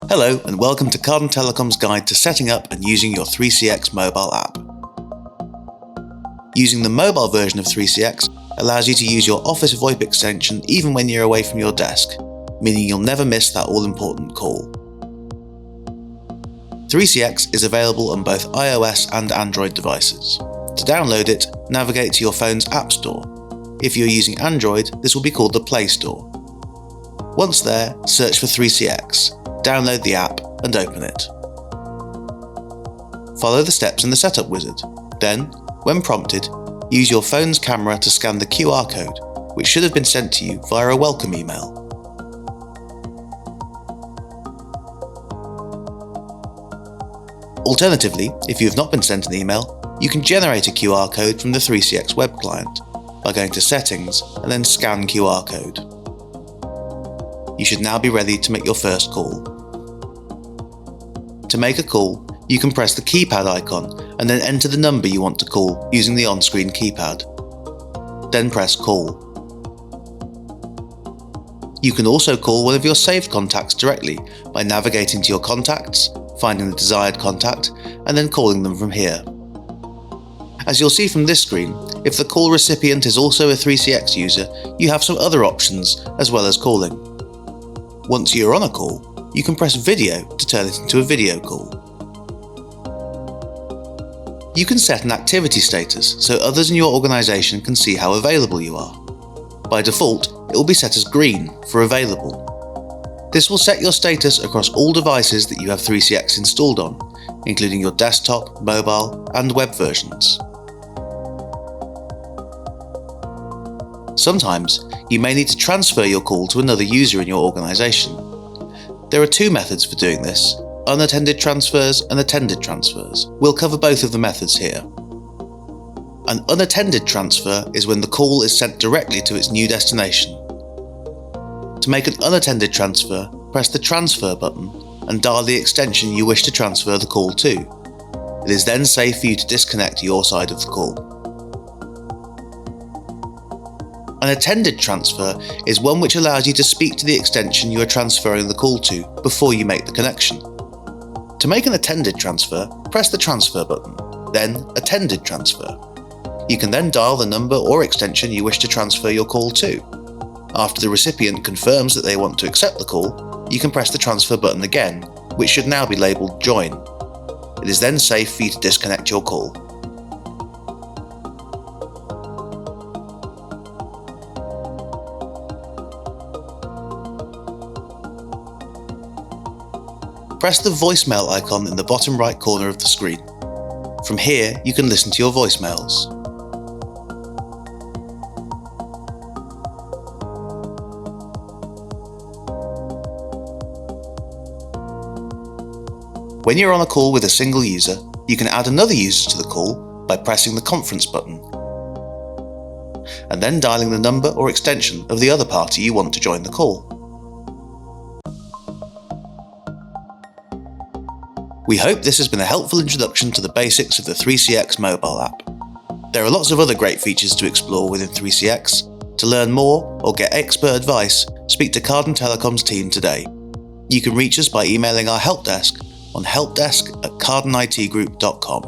Hello and welcome to Carden Telecoms' guide to setting up and using your 3CX mobile app. Using the mobile version of 3CX allows you to use your Office VoIP extension even when you're away from your desk, meaning you'll never miss that all-important call. 3CX is available on both iOS and Android devices. To download it, navigate to your phone's App Store. If you're using Android, this will be called the Play Store. Once there, search for 3CX, download the app and open it. Follow the steps in the setup wizard. Then, when prompted, use your phone's camera to scan the QR code, which should have been sent to you via a welcome email. Alternatively, if you have not been sent an email, you can generate a QR code from the 3CX web client by going to Settings and then Scan QR code. You should now be ready to make your first call. To make a call, you can press the keypad icon and then enter the number you want to call using the on-screen keypad. Then press Call. You can also call one of your saved contacts directly by navigating to your contacts, finding the desired contact, and then calling them from here. As you'll see from this screen, if the call recipient is also a 3CX user, you have some other options as well as calling. Once you're on a call, you can press Video to turn it into a video call. You can set an activity status so others in your organisation can see how available you are. By default, it will be set as green for available. This will set your status across all devices that you have 3CX installed on, including your desktop, mobile, and web versions. Sometimes, you may need to transfer your call to another user in your organisation. There are two methods for doing this: unattended transfers and attended transfers. We'll cover both of the methods here. An unattended transfer is when the call is sent directly to its new destination. To make an unattended transfer, press the Transfer button and dial the extension you wish to transfer the call to. It is then safe for you to disconnect your side of the call. An attended transfer is one which allows you to speak to the extension you are transferring the call to before you make the connection. To make an attended transfer, press the Transfer button, then Attended Transfer. You can then dial the number or extension you wish to transfer your call to. After the recipient confirms that they want to accept the call, you can press the Transfer button again, which should now be labelled Join. It is then safe for you to disconnect your call. Press the voicemail icon in the bottom right corner of the screen. From here, you can listen to your voicemails. When you're on a call with a single user, you can add another user to the call by pressing the Conference button, and then dialing the number or extension of the other party you want to join the call. We hope this has been a helpful introduction to the basics of the 3CX mobile app. There are lots of other great features to explore within 3CX. To learn more or get expert advice, speak to Carden Telecoms team today. You can reach us by emailing our help desk on helpdesk@cardenitgroup.com.